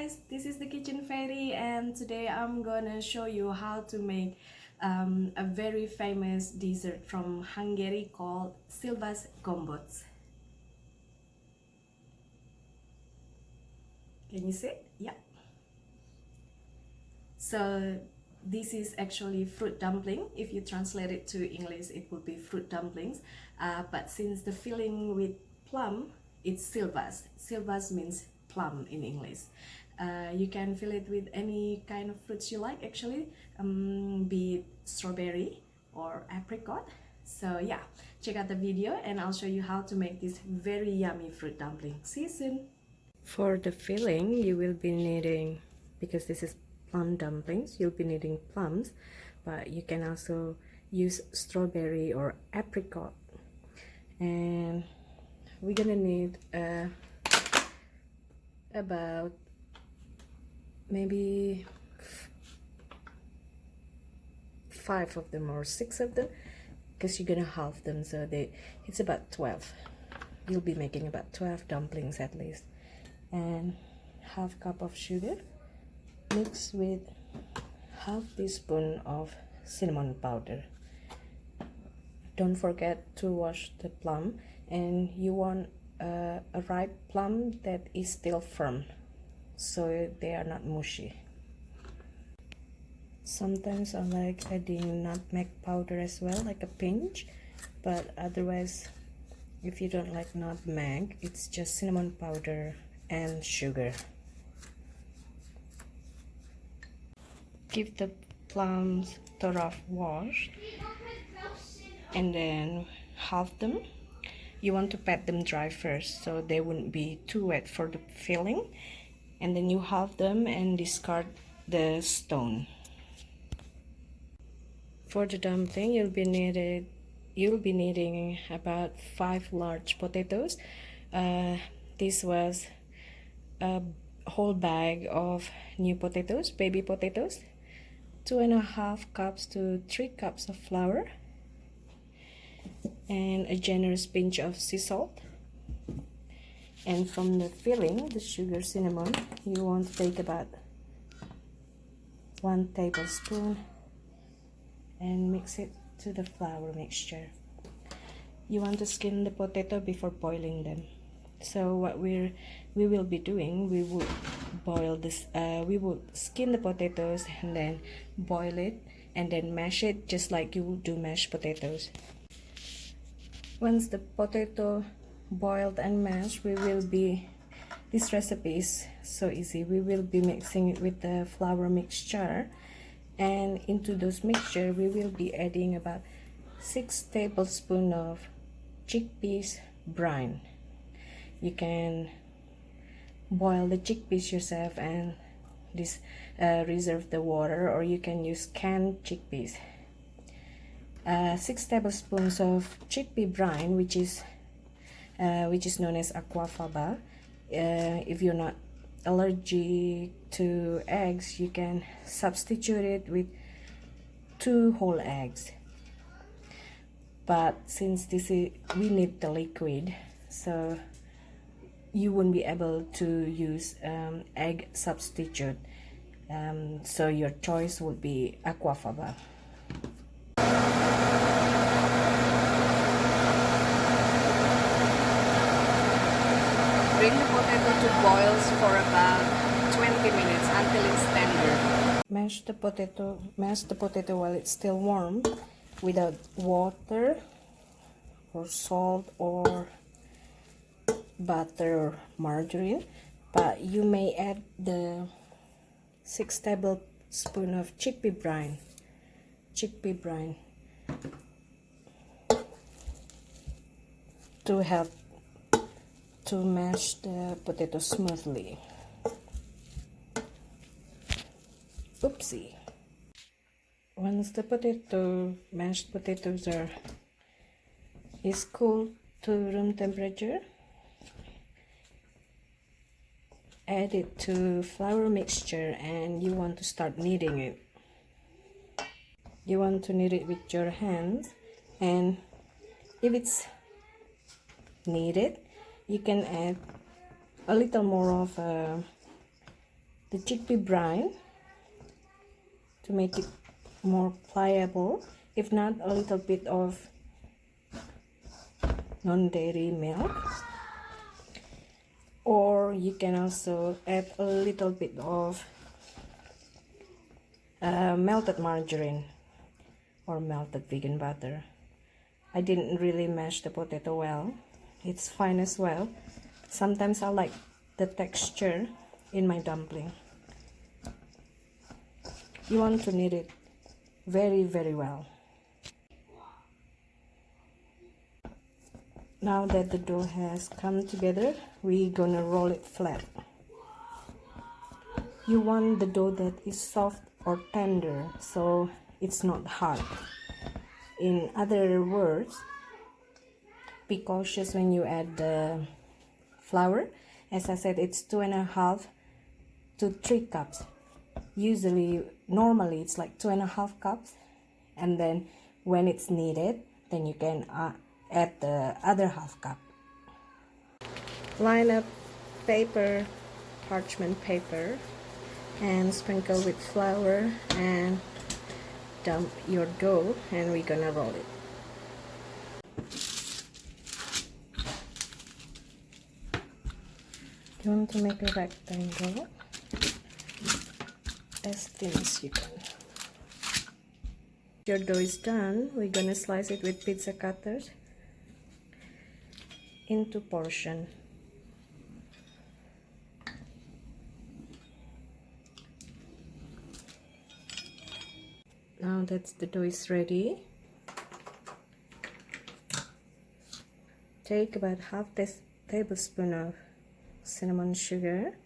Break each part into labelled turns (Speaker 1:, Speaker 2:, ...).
Speaker 1: guys, this is the Kitchen Fairy, and today I'm gonna show you how to make a very famous dessert from Hungary called Szilvasgomboc. Can you see it? Yeah. So this is actually fruit dumpling. If you translate it to English, it would be fruit dumplings. But since the filling with plum, it's Szilvas. Szilvas means plum in English. You can fill it with any kind of fruits you like, actually, be it strawberry or apricot. So yeah, check out the video and I'll show you how to make this very yummy fruit dumpling. See you soon. For the filling, you will be needing, because this is plum dumplings, you'll be needing plums, but you can also use strawberry or apricot. And we're gonna need about maybe 5 of them or 6 of them, because you're gonna halve them, so it's about 12. You'll be making about 12 dumplings at least. And half cup of sugar mixed with half teaspoon of cinnamon powder. Don't forget to wash the plum, and you want a ripe plum that is still firm, so they are not mushy. Sometimes I like adding nutmeg powder as well, like a pinch, but otherwise, if you don't like nutmeg, it's just cinnamon powder and sugar. Give the plums thorough wash and then halve them. You want to pat them dry first so they wouldn't be too wet for the filling, and then you halve them and discard the stone. For the dumpling, you'll be needing about 5 large potatoes. This was a whole bag of new potatoes, baby potatoes, 2.5 cups to 3 cups of flour, and a generous pinch of sea salt. And from the filling, the sugar, cinnamon, you want to take about 1 tablespoon and mix it to the flour mixture. You want to skin the potato before boiling them. So what we will be doing, we would boil this. We would skin the potatoes and then boil it and then mash it just like you would do mashed potatoes. Once the potato boiled and mashed, this recipe is so easy. We will be mixing it with the flour mixture, and into those mixture we will be adding about 6 tablespoons of chickpeas brine. You can boil the chickpeas yourself and reserve the water, or you can use canned chickpeas. 6 tablespoons of chickpea brine, which is known as aquafaba. If you're not allergic to eggs, you can substitute it with 2 whole eggs. But since we need the liquid, so you won't be able to use egg substitute, so your choice would be aquafaba. Bring the potato to boils for about 20 minutes until it's tender. Mash the potato while it's still warm, without water or salt or butter or margarine, but you may add the 6 tablespoons of chickpea brine to help to mash the potato smoothly. Oopsie. Once the mashed potatoes is cool to room temperature, add it to flour mixture, and you want to start kneading it. You want to knead it with your hands, and if it's needed, you can add a little more of the chickpea brine to make it more pliable. If not, a little bit of non-dairy milk, or you can also add a little bit of melted margarine or melted vegan butter. I didn't really mash the potato well. It's fine as well. Sometimes I like the texture in my dumpling. You want to knead it very, very well. Now that the dough has come together, we're gonna roll it flat. You want the dough that is soft or tender, so it's not hard. In other words, be cautious when you add the flour. As I said, it's 2.5 to 3 cups. Normally it's like 2.5 cups, and then when it's needed, then you can add the other half cup. Line up parchment paper, and sprinkle with flour and dump your dough, and we're gonna roll it. You want to make a rectangle as thin as you can. Your dough is done. We're gonna slice it with pizza cutters into portion. Now that the dough is ready, take about half tablespoon of cinnamon sugar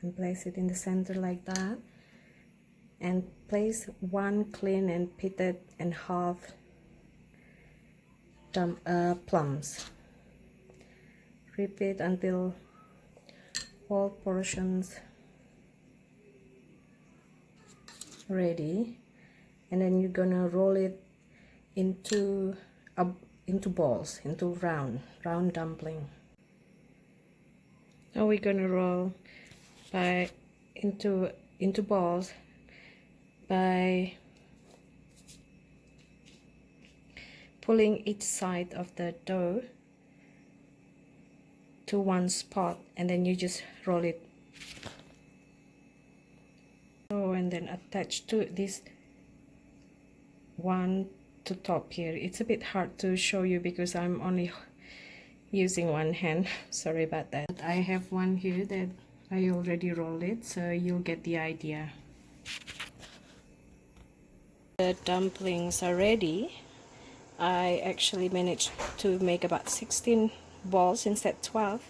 Speaker 1: and place it in the center like that, and place 1 clean and pitted and half plums. Repeat until all portions ready, and then you're gonna roll it into balls, into round dumpling. Now we're gonna roll into balls by pulling each side of the dough to one spot, and then you just roll it. And then attach to this one to top here. It's a bit hard to show you because I'm only using one hand. Sorry about that. I have one here that I already rolled it, so you'll get the idea. The dumplings are ready. I actually managed to make about 16 balls instead 12.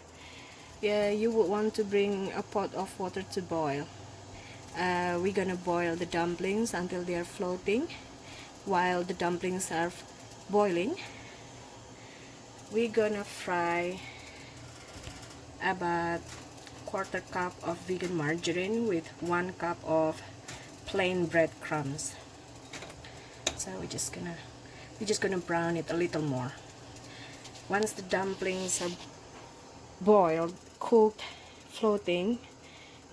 Speaker 1: Yeah, you would want to bring a pot of water to boil. We're gonna boil the dumplings until they are floating. While the dumplings are boiling, we're gonna fry about 1/4 cup of vegan margarine with 1 cup of plain breadcrumbs. So we're just gonna brown it a little more. Once the dumplings are boiled, cooked, floating,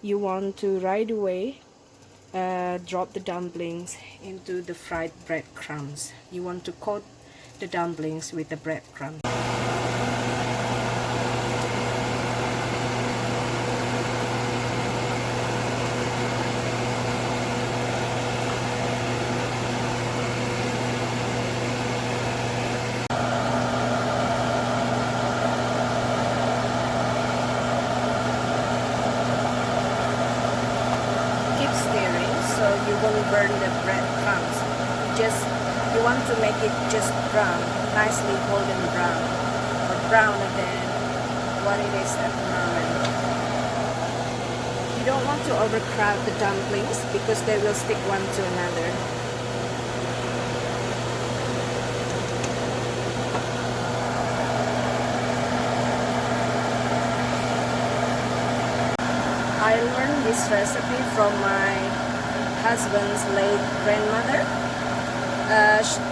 Speaker 1: you want to right away drop the dumplings into the fried breadcrumbs. You want to coat the dumplings with the breadcrumbs. You won't burn the breadcrumbs. You want to make it just brown, nicely golden brown, or browner than what it is at the moment. You don't want to overcrowd the dumplings because they will stick one to another. I learned this recipe from my husband's late grandmother.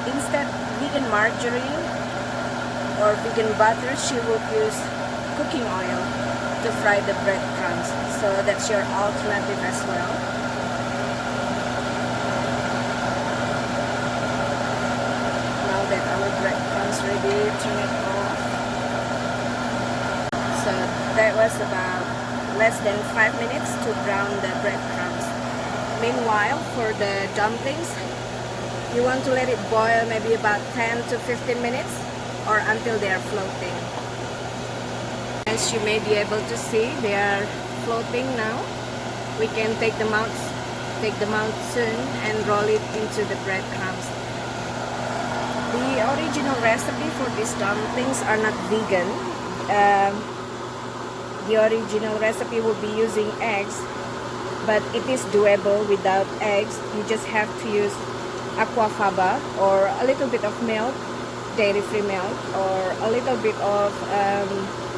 Speaker 1: Instead vegan margarine or vegan butter, she would use cooking oil to fry the breadcrumbs. So that's your alternative as well. Now that our breadcrumbs ready, turn it off. So that was about less than 5 minutes to brown the breadcrumbs. Meanwhile, for the dumplings, you want to let it boil maybe about 10 to 15 minutes or until they are floating. As you may be able to see, they are floating now. We can take them out soon and roll it into the breadcrumbs. The original recipe for these dumplings are not vegan. The original recipe will be using eggs, but it is doable without eggs. You just have to use aquafaba or a little bit of milk, dairy-free milk, or a little bit of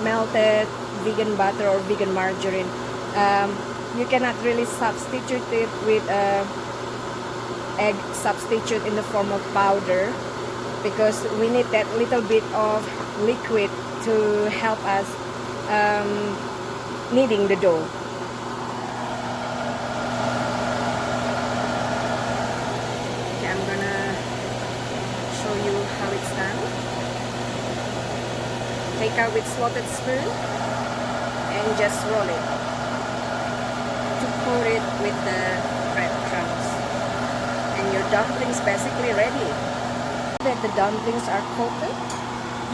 Speaker 1: melted vegan butter or vegan margarine. You cannot really substitute it with egg substitute in the form of powder, because we need that little bit of liquid to help us kneading the dough. Okay, I'm gonna show you how it's done. Take out with slotted spoon and just roll it to coat it with the breadcrumbs, and your dumplings basically ready. That the dumplings are coated,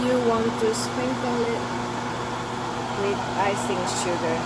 Speaker 1: you want to sprinkle it with icing sugar.